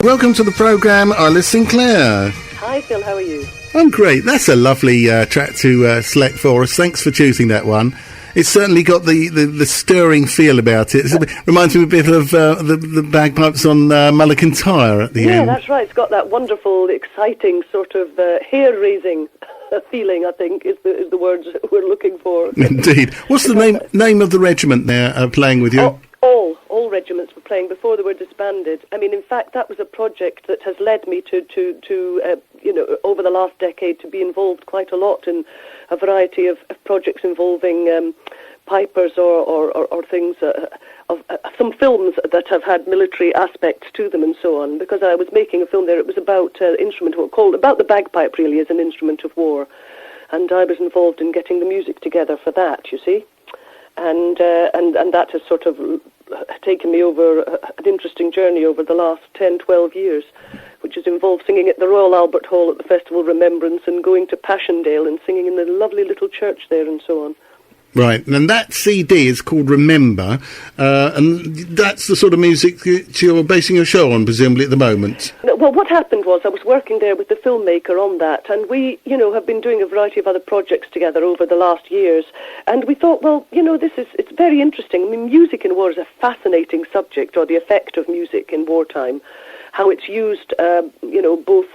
Welcome to the programme, Isla St Clair. Hi Phil, how are you? I'm great. That's a lovely track to select for us. Thanks for choosing that one. It's certainly got the stirring feel about it. Reminds me a bit of the bagpipes on Mulligan Tyre at the end. Yeah, that's right. It's got that wonderful, exciting sort of hair-raising feeling, I think, is the words we're looking for. Indeed. What's the name of the regiment there playing with you? All regiments were playing before they were disbanded. I mean, in fact, that was a project that has led me to over the last decade to be involved quite a lot in a variety of projects involving pipers or things, of some films that have had military aspects to them and so on. Because I was making a film there, it was about about the bagpipe really as an instrument of war, and I was involved in getting the music together for that. You see. And that has sort of taken me over an interesting journey over the last 10, 12 years, which has involved singing at the Royal Albert Hall at the Festival of Remembrance and going to Passchendaele and singing in the lovely little church there and so on. Right, and that CD is called Remember, and that's the sort of music that you're basing your show on, presumably, at the moment. Well, what happened was I was working there with the filmmaker on that, and we, have been doing a variety of other projects together over the last years, and we thought, well, it's very interesting. I mean, music in war is a fascinating subject, or the effect of music in wartime. How it's used, both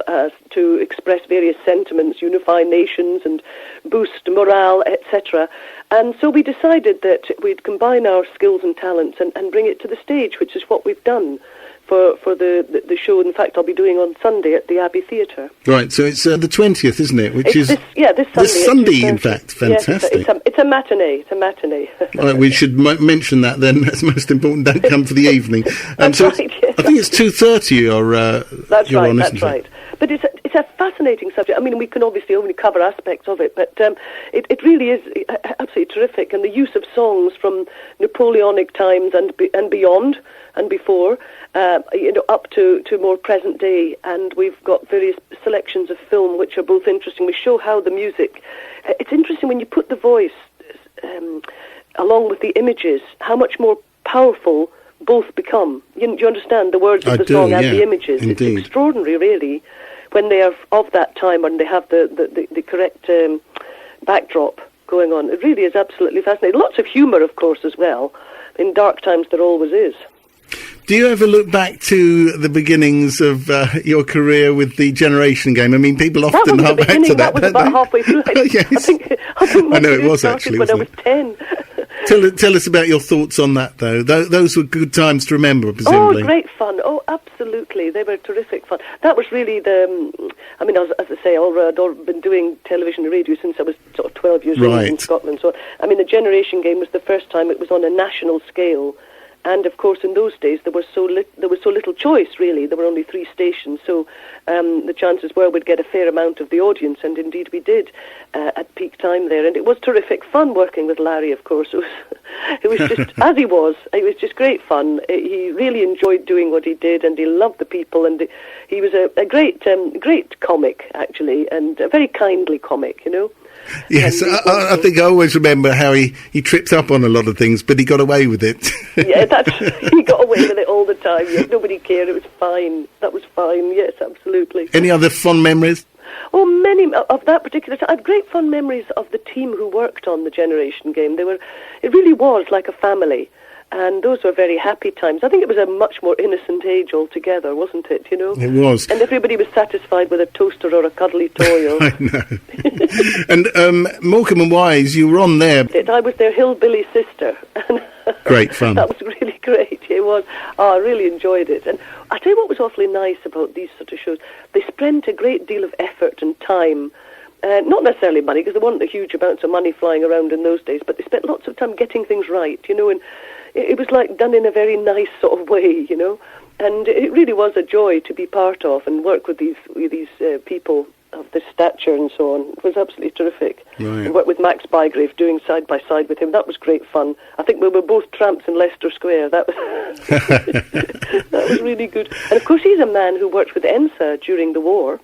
to express various sentiments, unify nations and boost morale, etc. And so we decided that we'd combine our skills and talents and bring it to the stage, which is what we've done for the show. In fact, I'll be doing on Sunday at the Abbey Theatre. Right, so it's the 20th, isn't it? This Sunday. This Sunday, in fact. Fantastic. Yes, it's a matinee. It's a matinee. Right, we should mention that then. That's most important. Don't come for the evening. That's so right, yes. I think it's 2:30 That's you're right, on, that's right. But it's a fascinating subject. I mean, we can obviously only cover aspects of it, but it really is absolutely terrific. And the use of songs from Napoleonic times and beyond and before, up to more present day. And we've got various selections of film which are both interesting. We show how the music... It's interesting when you put the voice along with the images, how much more powerful both become. Do you understand the words of the song and the images? Indeed. It's extraordinary, really, when they are of that time and they have the correct backdrop going on. It really is absolutely fascinating. Lots of humour, of course, as well. In dark times, there always is. Do you ever look back to the beginnings of your career with the Generation Game? I mean, people often hark back to that. That was about halfway through. Yes. I think I know it was actually when I was 10. Tell us about your thoughts on that, though. Those were good times to remember, presumably. Oh, great fun. Oh, absolutely. They were terrific fun. That was really as I say, I'd been doing television and radio since I was sort of 12 years old in Scotland. So, I mean, the Generation Game was the first time it was on a national scale. And of course, in those days, there was so little choice. Really, there were only 3 stations, so the chances were we'd get a fair amount of the audience, and indeed we did at peak time there. And it was terrific fun working with Larry. Of course, it was just as he was. It was just great fun. He really enjoyed doing what he did, and he loved the people. And he was a great comic, actually, and a very kindly comic. Yes, I think I always remember how he tripped up on a lot of things, but he got away with it. Yeah, he got away with it all the time. Yes, nobody cared. It was fine. That was fine. Yes, absolutely. Any other fond memories? Oh, many of that particular time. I had great fond memories of the team who worked on the Generation Game. It really was like a family. And those were very happy times. I think it was a much more innocent age altogether, wasn't it, It was. And everybody was satisfied with a toaster or a cuddly toy. I know. And Morecambe and Wise, you were on there. I was their hillbilly sister. Great fun. That was really great. It was. I really enjoyed it. And I tell you what was awfully nice about these sort of shows. They spent a great deal of effort and time. Not necessarily money, because there weren't a huge amounts of money flying around in those days, but they spent lots of time getting things right, and it was like done in a very nice sort of way, and it really was a joy to be part of and work with these people of this stature and so on. It was absolutely terrific. Right. And work with Max Bygrave, doing side by side with him. That was great fun. I think we were both tramps in Leicester Square. That was really good. And of course, he's a man who worked with ENSA during the war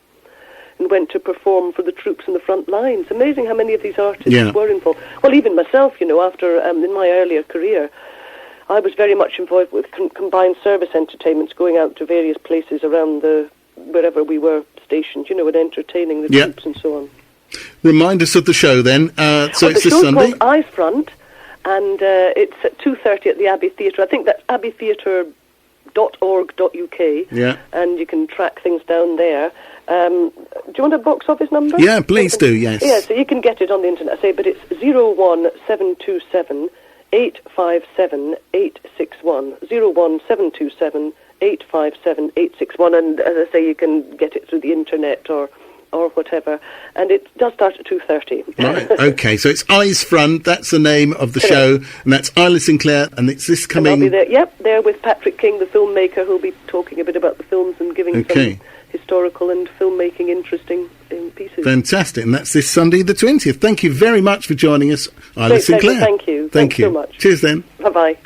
and went to perform for the troops in the front lines. Amazing how many of these artists were involved. Well, even myself, after in my earlier career, I was very much involved with combined service entertainments, going out to various places around wherever we were stationed, and entertaining the troops and so on. Remind us of the show then. So it's this Sunday. The show's called Eyes Front, and it's at 2:30 at the Abbey Theatre. I think that's abbeytheatre.org.uk, and you can track things down there. Do you want a box office number? Yeah, please do, yes. Yeah, so you can get it on the internet, but it's 01727 857 861. 01727 857 861, and as I say, you can get it through the internet or whatever, and it does start at 2:30. Right, okay, so it's Eyes Front, that's the name of the show, and that's Isla St Clair, and it's this coming... And I'll be there, there with Patrick King, the filmmaker, who'll be talking a bit about the films and giving some historical and filmmaking interesting pieces. Fantastic, and that's this Sunday the 20th. Thank you very much for joining us, Isla St Clair. Thank you. Thanks so much. Cheers then. Bye-bye.